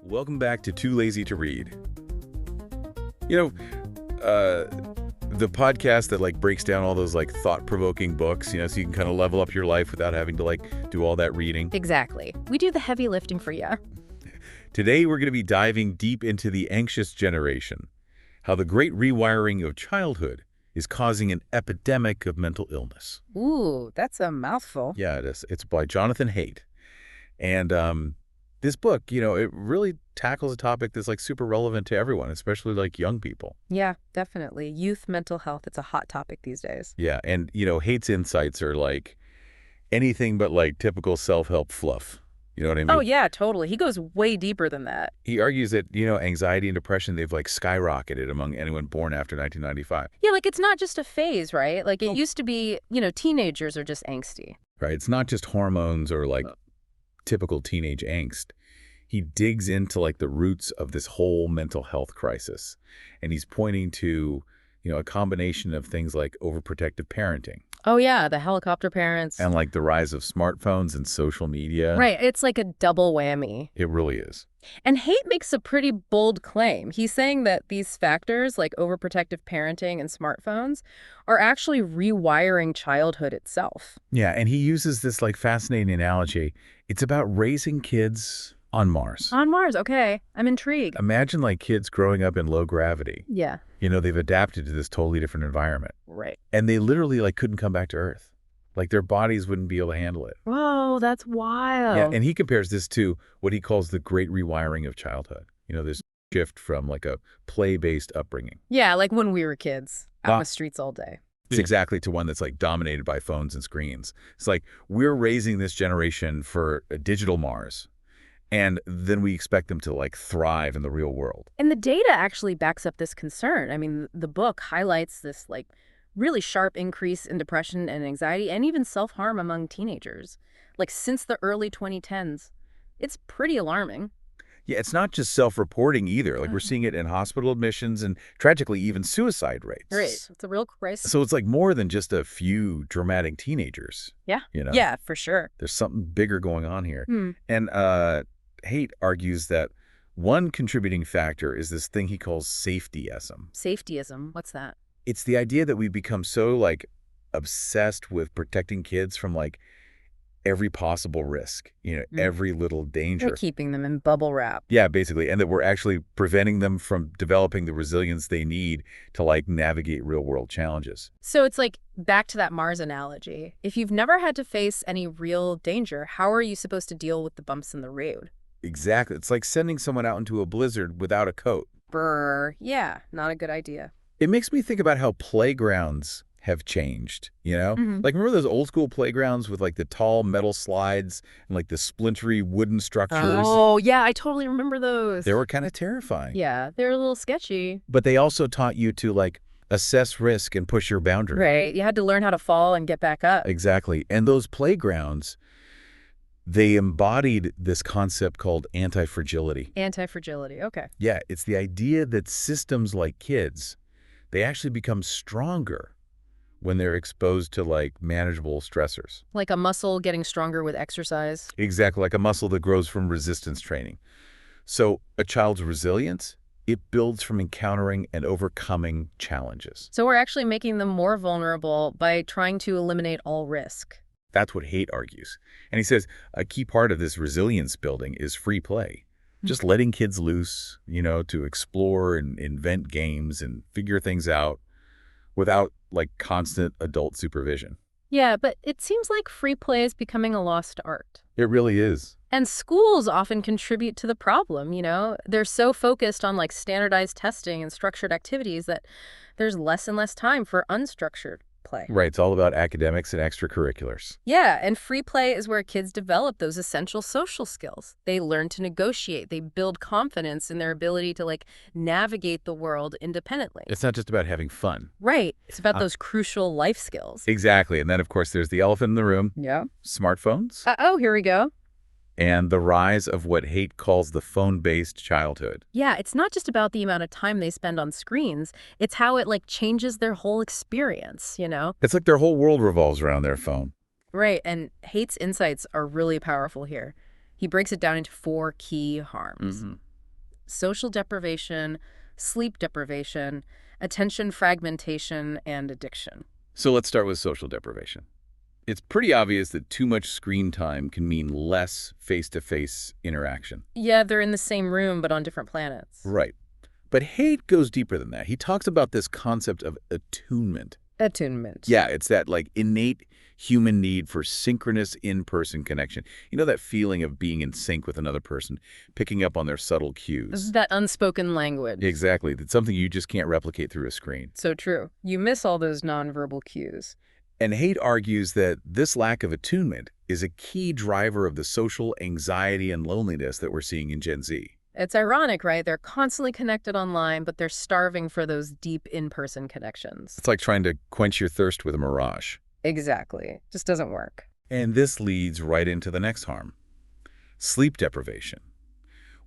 Welcome back to Too Lazy to Read. You know, the podcast that breaks down all those thought-provoking books, so you can kind of level up your life without having to do all that reading. Exactly. We do the heavy lifting for you. Today we're going to be diving deep into the anxious generation, how the great rewiring of childhood is causing an epidemic of mental illness. Ooh, that's a mouthful. Yeah, it is. It's by Jonathan Haidt. And this book, it really tackles a topic that's super relevant to everyone, especially young people. Yeah, definitely. Youth mental health, it's a hot topic these days. Yeah, and Haidt's insights are anything but typical self-help fluff. You know what I mean? Oh, yeah, totally. He goes way deeper than that. He argues that, anxiety and depression, they've skyrocketed among anyone born after 1995. Yeah, it's not just a phase, right? It used to be, teenagers are just angsty. Right. It's not just hormones or typical teenage angst. He digs into the roots of this whole mental health crisis. And he's pointing to, a combination of things like overprotective parenting. Oh, yeah, the helicopter parents. And the rise of smartphones and social media. Right. It's a double whammy. It really is. And Haidt makes a pretty bold claim. He's saying that these factors, like overprotective parenting and smartphones, are actually rewiring childhood itself. Yeah, and he uses this fascinating analogy. It's about raising kids on Mars. On Mars, okay. I'm intrigued. Imagine kids growing up in low gravity. Yeah. They've adapted to this totally different environment. Right. And they literally couldn't come back to Earth. Their bodies wouldn't be able to handle it. Whoa, that's wild. Yeah, and he compares this to what he calls the great rewiring of childhood. This shift from a play-based upbringing. Yeah, when we were kids, out in the streets all day. It's exactly to one that's dominated by phones and screens. It's we're raising this generation for a digital Mars. And then we expect them to thrive in the real world. And the data actually backs up this concern. I mean, the book highlights this really sharp increase in depression and anxiety and even self-harm among teenagers. Since the early 2010s. It's pretty alarming. Yeah, it's not just self-reporting either. We're seeing it in hospital admissions and tragically even suicide rates. Right. It's a real crisis. So it's more than just a few dramatic teenagers. Yeah. Yeah, for sure. There's something bigger going on here. And Haidt argues that one contributing factor is this thing he calls safetyism. Safetyism? What's that? It's the idea that we've become so obsessed with protecting kids from every possible risk, every little danger. We're keeping them in bubble wrap. Yeah, basically. And that we're actually preventing them from developing the resilience they need to navigate real world challenges. So it's back to that Mars analogy. If you've never had to face any real danger, how are you supposed to deal with the bumps in the road? Exactly. It's like sending someone out into a blizzard without a coat. Brr. Yeah, not a good idea. It makes me think about how playgrounds have changed, remember those old school playgrounds with the tall metal slides and the splintery wooden structures? Oh, yeah, I totally remember those. They were kind of terrifying. Yeah, they're a little sketchy. But they also taught you to assess risk and push your boundary. Right, you had to learn how to fall and get back up. Exactly. And those playgrounds, they embodied this concept called anti-fragility. Anti-fragility, okay. Yeah, it's the idea that systems like kids, they actually become stronger when they're exposed to manageable stressors. Like a muscle getting stronger with exercise? Exactly, like a muscle that grows from resistance training. So a child's resilience, it builds from encountering and overcoming challenges. So we're actually making them more vulnerable by trying to eliminate all risk. That's what Haidt argues. And he says a key part of this resilience building is free play. Just letting kids loose, to explore and invent games and figure things out without constant adult supervision. Yeah, but it seems like free play is becoming a lost art. It really is. And schools often contribute to the problem, They're so focused on standardized testing and structured activities that there's less and less time for unstructured play. Right, it's all about academics and extracurriculars. Yeah, and free play is where kids develop those essential social skills. They learn to negotiate. They build confidence in their ability to navigate the world independently. It's not just about having fun. Right. It's about those crucial life skills. Exactly. And then, of course, there's the elephant in the room. Yeah. Smartphones. Oh, here we go. And the rise of what Haidt calls the phone-based childhood. Yeah, it's not just about the amount of time they spend on screens. It's how it changes their whole experience, It's like their whole world revolves around their phone. Right, and Haidt's insights are really powerful here. He breaks it down into 4 key harms. social deprivation, sleep deprivation, attention fragmentation, and addiction. So let's start with social deprivation. It's pretty obvious that too much screen time can mean less face-to-face interaction. Yeah, they're in the same room, but on different planets. Right. But Haidt goes deeper than that. He talks about this concept of attunement. Attunement. Yeah, it's that like innate human need for synchronous in-person connection. You know, that feeling of being in sync with another person, picking up on their subtle cues. That unspoken language. Exactly. That's something you just can't replicate through a screen. So true. You miss all those nonverbal cues. And Haidt argues that this lack of attunement is a key driver of the social anxiety and loneliness that we're seeing in Gen Z. It's ironic, right? They're constantly connected online, but they're starving for those deep in-person connections. It's like trying to quench your thirst with a mirage. Exactly. Just doesn't work. And this leads right into the next harm. Sleep deprivation.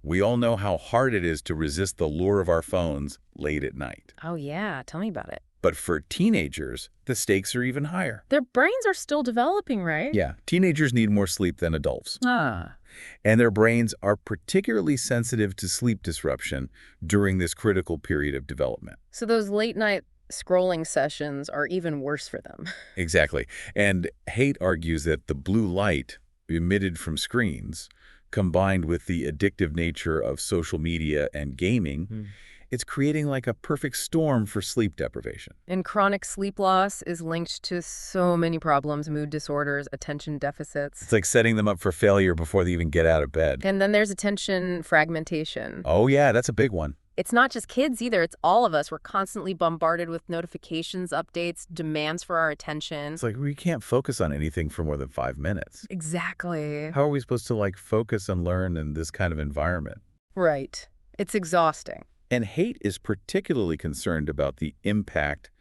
We all know how hard it is to resist the lure of our phones late at night. Oh yeah, tell me about it. But for teenagers, the stakes are even higher. Their brains are still developing, right? Yeah, teenagers need more sleep than adults. Ah. And their brains are particularly sensitive to sleep disruption during this critical period of development. So those late night scrolling sessions are even worse for them. Exactly. And Haidt argues that the blue light emitted from screens, combined with the addictive nature of social media and gaming, it's creating like a perfect storm for sleep deprivation. And chronic sleep loss is linked to so many problems, mood disorders, attention deficits. It's like setting them up for failure before they even get out of bed. And then there's attention fragmentation. Oh yeah, that's a big one. It's not just kids either, it's all of us. We're constantly bombarded with notifications, updates, demands for our attention. It's like we can't focus on anything for more than 5 minutes. Exactly. How are we supposed to like focus and learn in this kind of environment? Right. It's exhausting. And Haidt is particularly concerned about the impact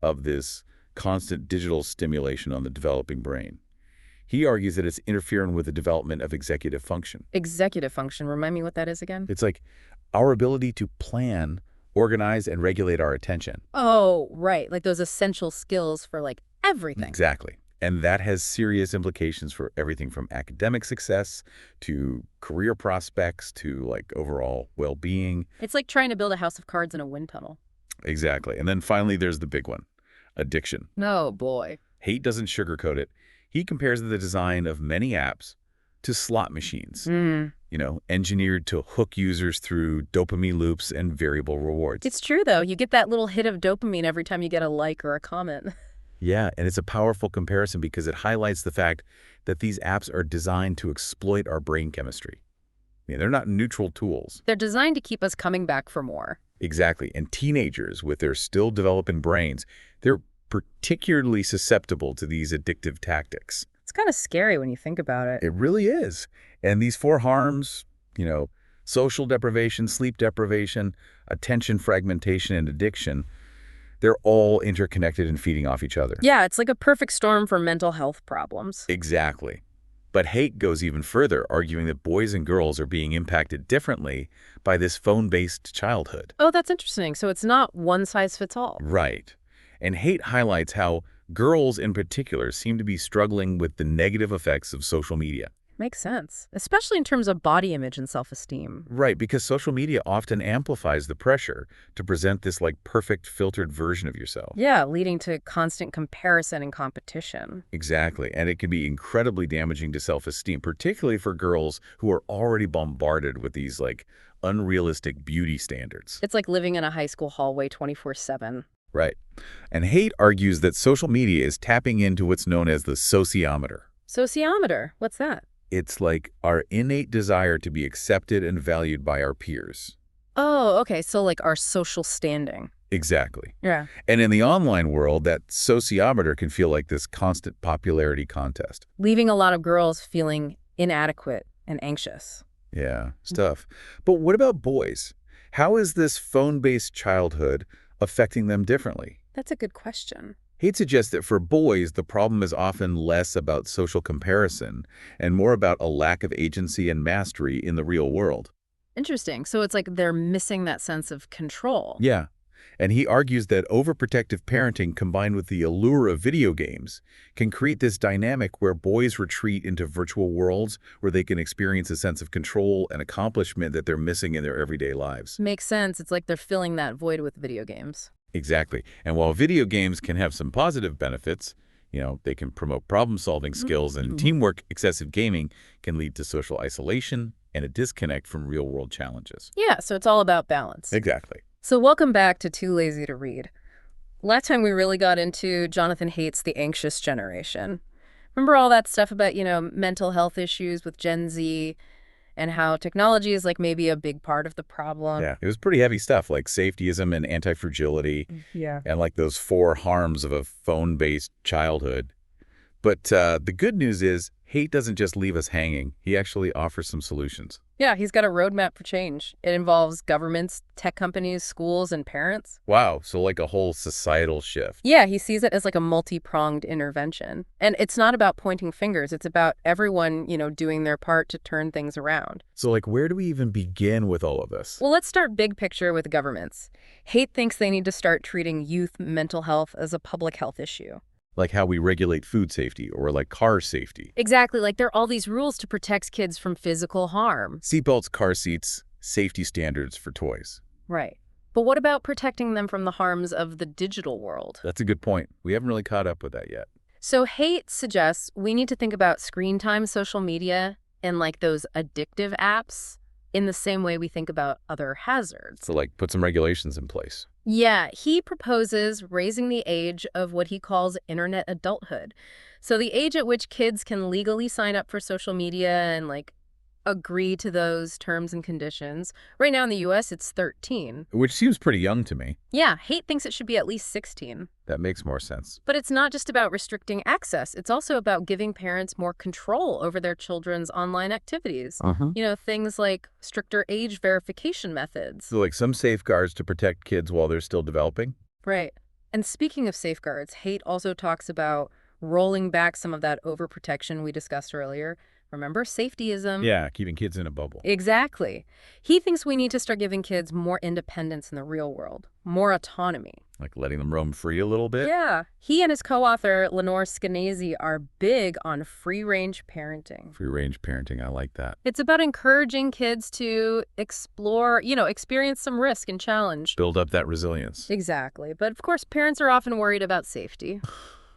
of this constant digital stimulation on the developing brain. He argues that it's interfering with the development of executive function. Executive function, remind me what that is again? It's like our ability to plan, organize, and regulate our attention. Oh, right. Like those essential skills for like everything. Exactly. And that has serious implications for everything from academic success to career prospects to like overall well-being. It's like trying to build a house of cards in a wind tunnel. Exactly. And then finally, there's the big one, addiction. Oh, boy. Haidt doesn't sugarcoat it. He compares the design of many apps to slot machines, engineered to hook users through dopamine loops and variable rewards. It's true, though. You get that little hit of dopamine every time you get a like or a comment. Yeah, and it's a powerful comparison because it highlights the fact that these apps are designed to exploit our brain chemistry. They're not neutral tools. They're designed to keep us coming back for more. Exactly. And teenagers, with their still developing brains, they're particularly susceptible to these addictive tactics. It's kind of scary when you think about it. It really is. And these 4 harms, social deprivation, sleep deprivation, attention fragmentation, and addiction, they're all interconnected and feeding off each other. Yeah, it's like a perfect storm for mental health problems. Exactly. But Haidt goes even further, arguing that boys and girls are being impacted differently by this phone-based childhood. Oh, that's interesting. So it's not one size fits all. Right. And Haidt highlights how girls in particular seem to be struggling with the negative effects of social media. Makes sense, especially in terms of body image and self-esteem. Right, because social media often amplifies the pressure to present this like perfect filtered version of yourself. Yeah, leading to constant comparison and competition. Exactly, and it can be incredibly damaging to self-esteem, particularly for girls who are already bombarded with these like unrealistic beauty standards. It's like living in a high school hallway 24/7. Right. And Haidt argues that social media is tapping into what's known as the sociometer. Sociometer, what's that? It's like our innate desire to be accepted and valued by our peers. Oh, okay, so like our social standing. Exactly. Yeah. And in the online world, that sociometer can feel like this constant popularity contest. Leaving a lot of girls feeling inadequate and anxious. Yeah, stuff. But what about boys? How is this phone-based childhood affecting them differently? That's a good question. Haidt suggests that for boys, the problem is often less about social comparison and more about a lack of agency and mastery in the real world. Interesting. So it's like they're missing that sense of control. Yeah. And he argues that overprotective parenting combined with the allure of video games can create this dynamic where boys retreat into virtual worlds where they can experience a sense of control and accomplishment that they're missing in their everyday lives. Makes sense. It's like they're filling that void with video games. Exactly. And while video games can have some positive benefits, they can promote problem-solving skills and teamwork, excessive gaming can lead to social isolation and a disconnect from real-world challenges. Yeah, so it's all about balance. Exactly. So welcome back to Too Lazy to Read. Last time we really got into Jonathan Haidt's The Anxious Generation. Remember all that stuff about, mental health issues with Gen Z and how technology is like maybe a big part of the problem? Yeah, it was pretty heavy stuff like safetyism and anti-fragility. Yeah. And like those 4 harms of a phone-based childhood. But the good news is Haidt doesn't just leave us hanging. He actually offers some solutions. Yeah, he's got a roadmap for change. It involves governments, tech companies, schools, and parents. Wow, so like a whole societal shift. Yeah, he sees it as like a multi-pronged intervention. And it's not about pointing fingers. It's about everyone, doing their part to turn things around. So like where do we even begin with all of this? Well, let's start big picture with governments. Haidt thinks they need to start treating youth mental health as a public health issue. Like how we regulate food safety or like car safety. Exactly, like there are all these rules to protect kids from physical harm. Seatbelts, car seats, safety standards for toys. Right. But what about protecting them from the harms of the digital world? That's a good point. We haven't really caught up with that yet. So Haidt suggests we need to think about screen time, social media, and like those addictive apps in the same way we think about other hazards. So like put some regulations in place. Yeah, he proposes raising the age of what he calls internet adulthood. So the age at which kids can legally sign up for social media and like agree to those terms and conditions. Right now in the US, it's 13. Which seems pretty young to me. Yeah, Haidt thinks it should be at least 16. That makes more sense. But it's not just about restricting access. It's also about giving parents more control over their children's online activities. Things like stricter age verification methods. So like some safeguards to protect kids while they're still developing? Right. And speaking of safeguards, Haidt also talks about rolling back some of that overprotection we discussed earlier. Remember, safetyism? Yeah, keeping kids in a bubble. Exactly. He thinks we need to start giving kids more independence in the real world, more autonomy. Like letting them roam free a little bit? Yeah. He and his co-author, Lenore Skenazy, are big on free-range parenting. Free-range parenting, I like that. It's about encouraging kids to explore, experience some risk and challenge. Build up that resilience. Exactly. But of course, parents are often worried about safety.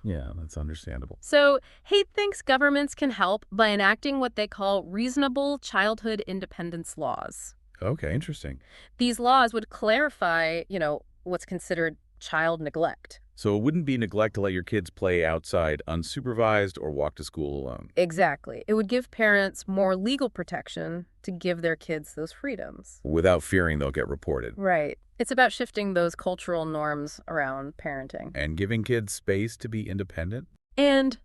Yeah, that's understandable. So Haidt thinks governments can help by enacting what they call reasonable childhood independence laws. Okay, interesting. These laws would clarify, what's considered child neglect. So it wouldn't be neglect to let your kids play outside unsupervised or walk to school alone. Exactly. It would give parents more legal protection to give their kids those freedoms. Without fearing they'll get reported. Right. It's about shifting those cultural norms around parenting. And giving kids space to be independent? And,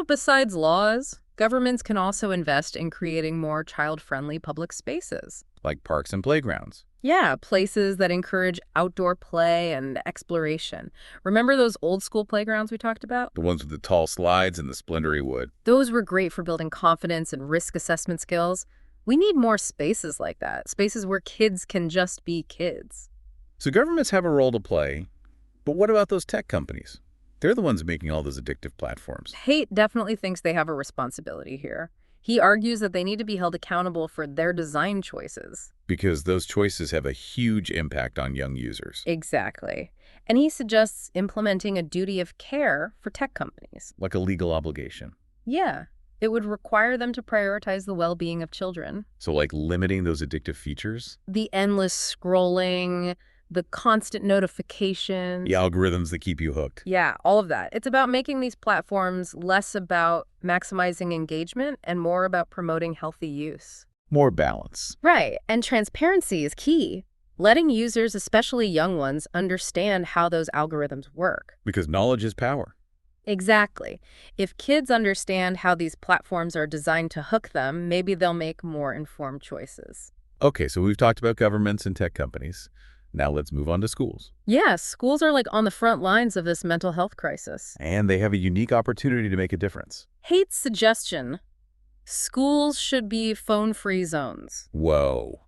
besides laws, governments can also invest in creating more child-friendly public spaces. Like parks and playgrounds. Yeah, places that encourage outdoor play and exploration. Remember those old school playgrounds we talked about? The ones with the tall slides and the splintery wood. Those were great for building confidence and risk assessment skills. We need more spaces like that, spaces where kids can just be kids. So governments have a role to play, but what about those tech companies? They're the ones making all those addictive platforms. Haidt definitely thinks they have a responsibility here. He argues that they need to be held accountable for their design choices. Because those choices have a huge impact on young users. Exactly. And he suggests implementing a duty of care for tech companies. Like a legal obligation. Yeah. It would require them to prioritize the well-being of children. So like limiting those addictive features? The endless scrolling, the constant notifications. The algorithms that keep you hooked. Yeah, all of that. It's about making these platforms less about maximizing engagement and more about promoting healthy use. More balance. Right, and transparency is key. Letting users, especially young ones, understand how those algorithms work. Because knowledge is power. Exactly. If kids understand how these platforms are designed to hook them, maybe they'll make more informed choices. Okay, so we've talked about governments and tech companies. Now let's move on to schools. Yeah, schools are like on the front lines of this mental health crisis. And they have a unique opportunity to make a difference. Haidt's suggestion: schools should be phone-free zones. Whoa.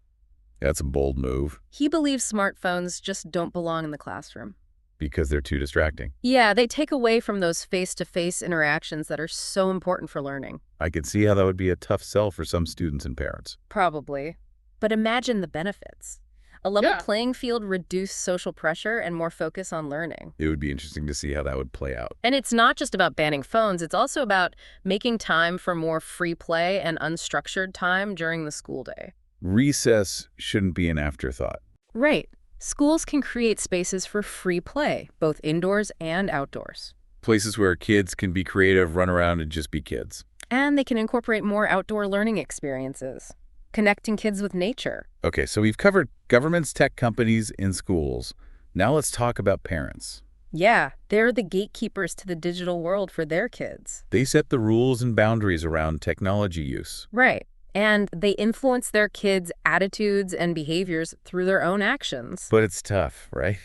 That's a bold move He believes smartphones just don't belong in the classroom. because they're too distracting. Yeah, they take away from those face-to-face interactions that are so important for learning. I could see how that would be a tough sell for some students and parents. Probably. But imagine the benefits. A level Yeah. playing field, reduced social pressure, and more focus on learning. It would be interesting to see how that would play out. And it's not just about banning phones, it's also about making time for more free play and unstructured time during the school day. Recess shouldn't be an afterthought. Right. Schools can create spaces for free play, both indoors and outdoors. Places where kids can be creative, run around, and just be kids. And they can incorporate more outdoor learning experiences, connecting kids with nature. Okay, so we've covered governments, tech companies, and schools. Now let's talk about parents. Yeah, they're the gatekeepers to the digital world for their kids. They set the rules and boundaries around technology use. Right. And they influence their kids' attitudes and behaviors through their own actions. But it's tough, right?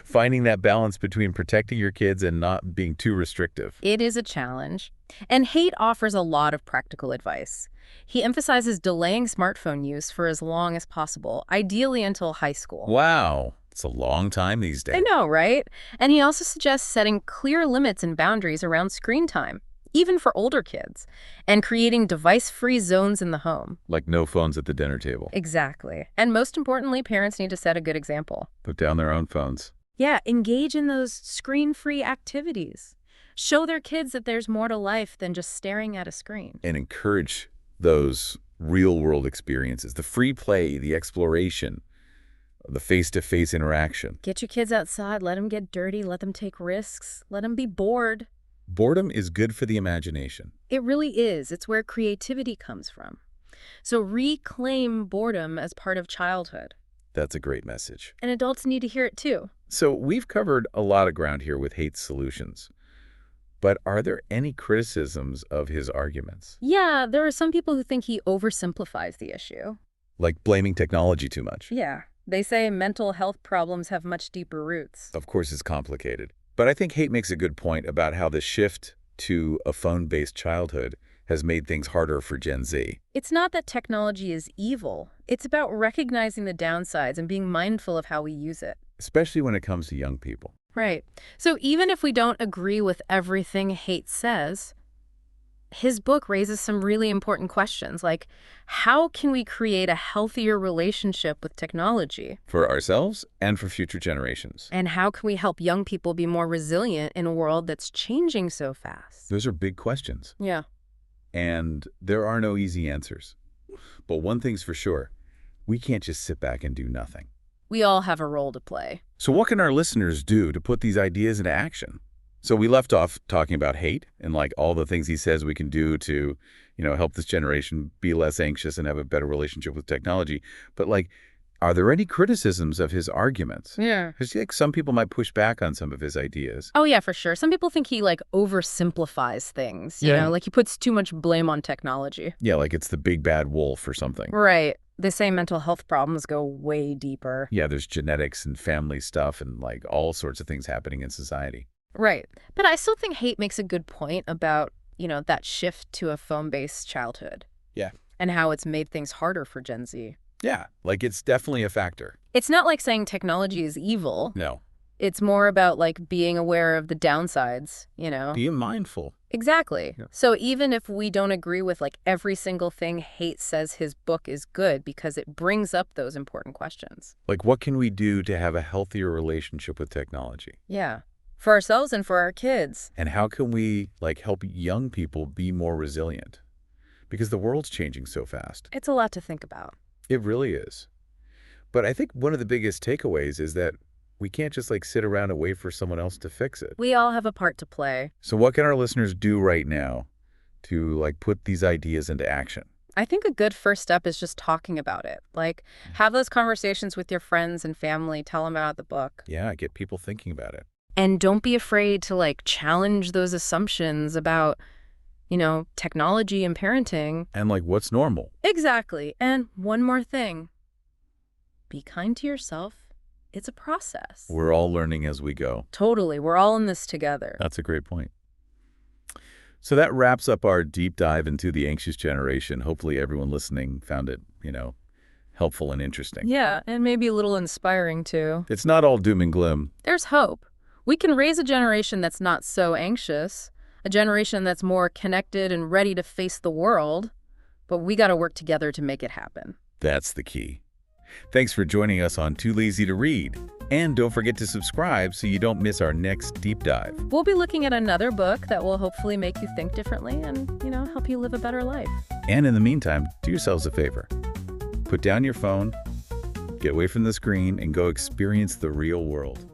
Finding that balance between protecting your kids and not being too restrictive. It is a challenge. And Haidt offers a lot of practical advice. He emphasizes delaying smartphone use for as long as possible, ideally until high school. Wow, it's a long time these days. I know, right? And he also suggests setting clear limits and boundaries around screen time, even for older kids, and creating device-free zones in the home. Like no phones at the dinner table. Exactly. And most importantly, parents need to set a good example. Put down their own phones. Yeah, engage in those screen-free activities. Show their kids that there's more to life than just staring at a screen. And encourage those real-world experiences. The free play, the exploration, the face-to-face interaction. Get your kids outside, let them get dirty, let them take risks, let them be bored. Boredom is good for the imagination. It really is. It's where creativity comes from. So reclaim boredom as part of childhood. That's a great message. And adults need to hear it too. So we've covered a lot of ground here with Haidt's solutions. But are there any criticisms of his arguments? Yeah, there are some people who think he oversimplifies the issue. Like blaming technology too much? Yeah, they say mental health problems have much deeper roots. Of course it's complicated. But I think Haidt makes a good point about how the shift to a phone-based childhood has made things harder for Gen Z. It's not that technology is evil. It's about recognizing the downsides and being mindful of how we use it. Especially when it comes to young people. Right. So even if we don't agree with everything Haidt says, his book raises some really important questions, like how can we create a healthier relationship with technology? For ourselves and for future generations. And how can we help young people be more resilient in a world that's changing so fast? Those are big questions. Yeah. And there are no easy answers. But one thing's for sure, we can't just sit back and do nothing. We all have a role to play. So what can our listeners do to put these ideas into action? So we left off talking about Haidt and like all the things he says we can do to, help this generation be less anxious and have a better relationship with technology. But like, are there any criticisms of his arguments? Yeah. Because like some people might push back on some of his ideas. Oh, yeah, for sure. Some people think he oversimplifies things, you Yeah. know, like he puts too much blame on technology. Yeah, like it's the big bad wolf or something. Right. They say mental health problems go way deeper. Yeah, there's genetics and family stuff and like all sorts of things happening in society. Right. But I still think Haidt makes a good point about, that shift to a phone-based childhood. Yeah. And how it's made things harder for Gen Z. Yeah, like it's definitely a factor. It's not like saying technology is evil. No. It's more about being aware of the downsides, Be mindful. Exactly. Yeah. So even if we don't agree with every single thing Haidt says his book is good because it brings up those important questions. Like what can we do to have a healthier relationship with technology? Yeah. For ourselves and for our kids. And how can we help young people be more resilient? Because the world's changing so fast. It's a lot to think about. It really is. But I think one of the biggest takeaways is that we can't just sit around and wait for someone else to fix it. We all have a part to play. So what can our listeners do right now to put these ideas into action? I think a good first step is just talking about it. Have those conversations with your friends and family. Tell them about the book. Yeah, get people thinking about it. And don't be afraid to challenge those assumptions about, technology and parenting. And what's normal? Exactly. And one more thing. Be kind to yourself. It's a process. We're all learning as we go. Totally. We're all in this together. That's a great point. So that wraps up our deep dive into the anxious generation. Hopefully everyone listening found it, helpful and interesting. Yeah, and maybe a little inspiring too. It's not all doom and gloom. There's hope. We can raise a generation that's not so anxious, a generation that's more connected and ready to face the world, but we got to work together to make it happen. That's the key. Thanks for joining us on Too Lazy to Read. And don't forget to subscribe so you don't miss our next deep dive. We'll be looking at another book that will hopefully make you think differently and, help you live a better life. And in the meantime, do yourselves a favor. Put down your phone, get away from the screen, and go experience the real world.